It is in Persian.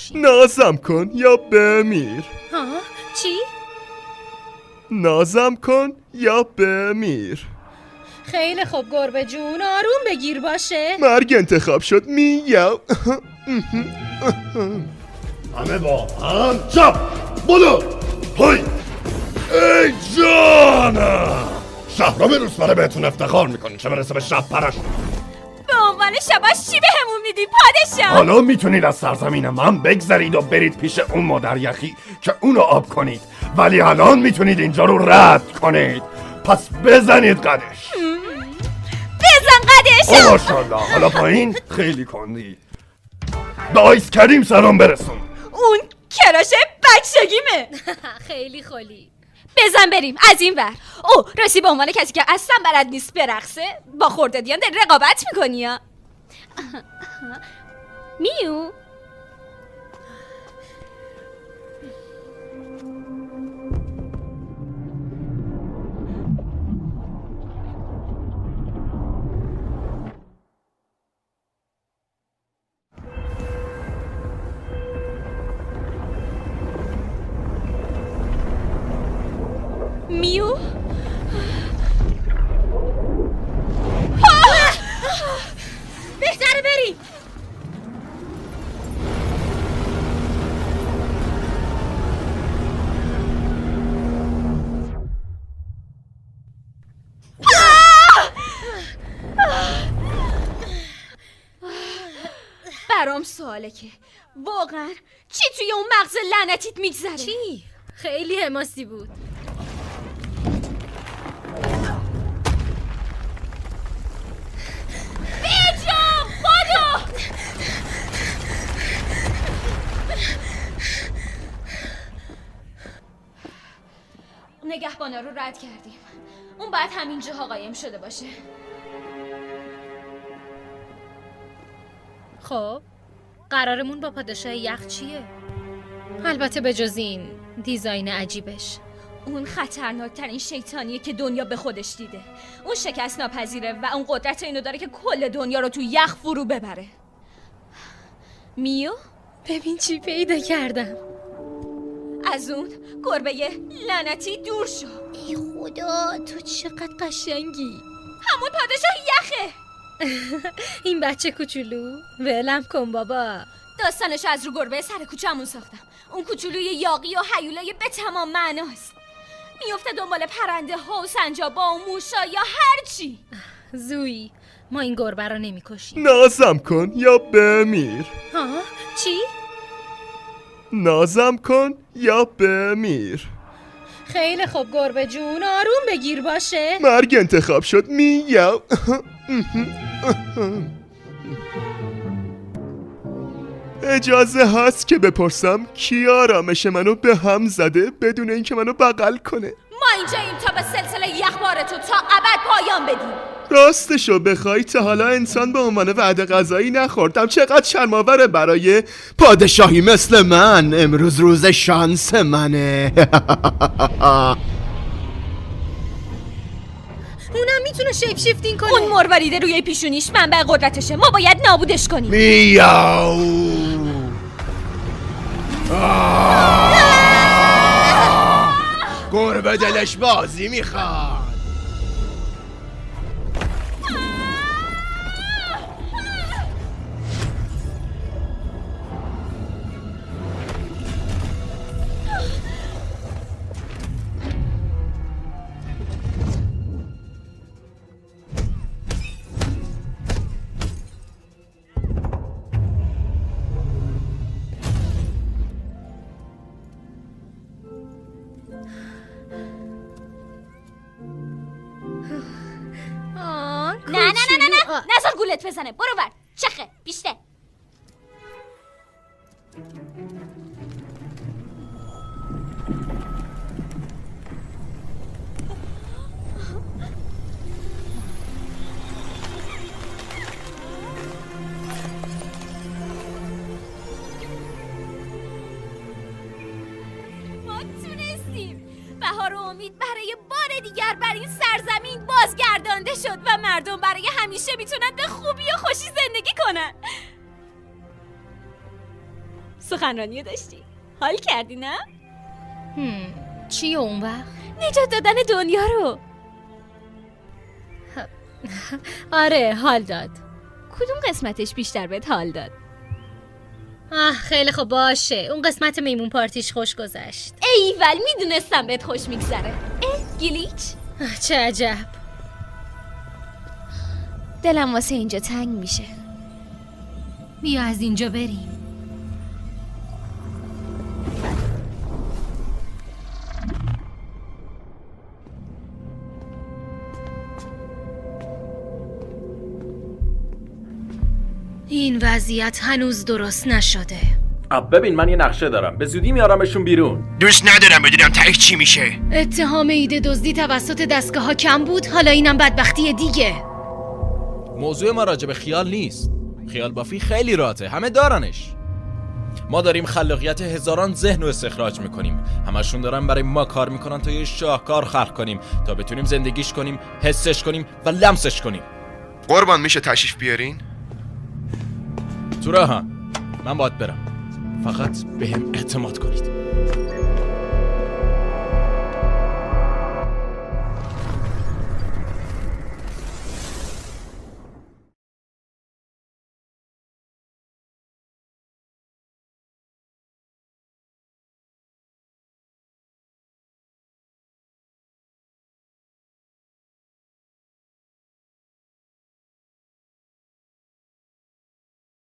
باشیم. نازم کن یا بمیر. ها؟ چی؟ نازم کن یا بمیر. خیلی خوب گربه جون، آروم بگیر باشه. مرگ انتخاب شد. میاو. همه با هم چپ بلو های. ای جانم، شهرام روسپره بهتون افتخار میکنه، چه برسه به شب پرش. به عنوان شباش چی بهمون میدی پادشاه؟ حالا میتونید از سرزمین من بگذرید و برید پیش اون مادر یخی که اونو آب کنید، ولی الان میتونید اینجا رو رد کنید. پس بزنید قدش. بزن قدش. ماشاءالله. حالا پایین خیلی کندی. به آیس کریم سلام برسون. اون کراش بچگیمه. خیلی خالی. بزن بریم از این ور. او راستی به عنوان کسی که اصلا بلد نیست برقصه با خردادیان داری رقابت میکنی یا؟ میو میو بهتره بریم. برام سواله که واقعا چی توی اون مغز لعنتیت میگذره؟ چی؟ خیلی حماسی بود. بیجام بادو. نگهبانا رو رد کردیم. اون باید همینجاها قایم شده باشه. خب قرارمون با پادشاه یخ چیه؟ البته به جز این دیزاین عجیبش. اون خطرناکترین شیطانیه که دنیا به خودش دیده. اون شکست ناپذیره و اون قدرت اینو داره که کل دنیا رو تو یخ فرو ببره. میو؟ ببین چی پیدا کردم. از اون گربه لعنتی دور شو. ای خدا تو چقدر قشنگی. همون پادشاه یخه. این بچه کوچولو ولم کن بابا. داستانش از رو گربه سر کوچه‌مون ساختم. اون کوچولوی یاغی و هیولای به تمام معناست. میفته دنبال پرنده ها و سنجابا و موشا یا هر چی. زویی ما این گربه رو نمی‌کشیم. نازم کن یا بمیر. ها؟ چی؟ نازم کن یا بمیر. خیلی خوب گربه جون، آروم بگیر باشه. مرگ انتخاب شد. میاو. اجازه هست که بپرسم کی آرامش منو به هم زده بدون اینکه منو بغل کنه؟ ما اینجاییم تا به سلسله یخبارتو تا ابد پایان بدیم. راستشو بخوای تا حالا انسان به عنوان وعده غذایی نخوردم. چقدر شرم‌آوره برای پادشاهی مثل من. امروز روز شانس منه. اونم میتونه شیپ شیفتینگ کنه. اون مرواریده روی پیشونیش منبع قدرتشه. ما باید نابودش کنیم. میاو. گربه دلش بازی میخواد. نه نزار گولت بزنه. برو ور چخه بیشته. ما تونستیم. بهار و امید برای بار دیگر بر این سرزمین بازگردانده شد و مردم برای همیشه میتونن به خوبی و خوشی زندگی کنن. سخنرانی داشتی. حال کردی نه؟ چیه اون وقت؟ نجات دادن دنیا رو. آره حال داد. کدوم قسمتش بیشتر بهت حال داد؟ خیلی خوب باشه. اون قسمت میمون پارتیش خوش گذشت. ایول میدونستم بهت خوش میگذره. گلیچ؟ چه عجب. دلم واسه اینجا تنگ میشه. بیا از اینجا بریم. این وضعیت هنوز درست نشده. ببین من یه نقشه دارم، به زودی میارمشون بیرون. دوست ندارم بدونم تهش چی میشه. اتهام ایده دزدی توسط دستگاه ها کم بود، حالا اینم بدبختی دیگه. موضوع ما راجع به خیال نیست. خیال بافی خیلی راحته، همه دارنش. ما داریم خلاقیت هزاران ذهن رو استخراج میکنیم. همشون دارن برای ما کار میکنن تا یه شاهکار خلق کنیم، تا بتونیم زندگیش کنیم، حسش کنیم و لمسش کنیم. قربان میشه تشریف بیارین؟ تو راه هم. من باید برم، فقط بهم اعتماد کنید.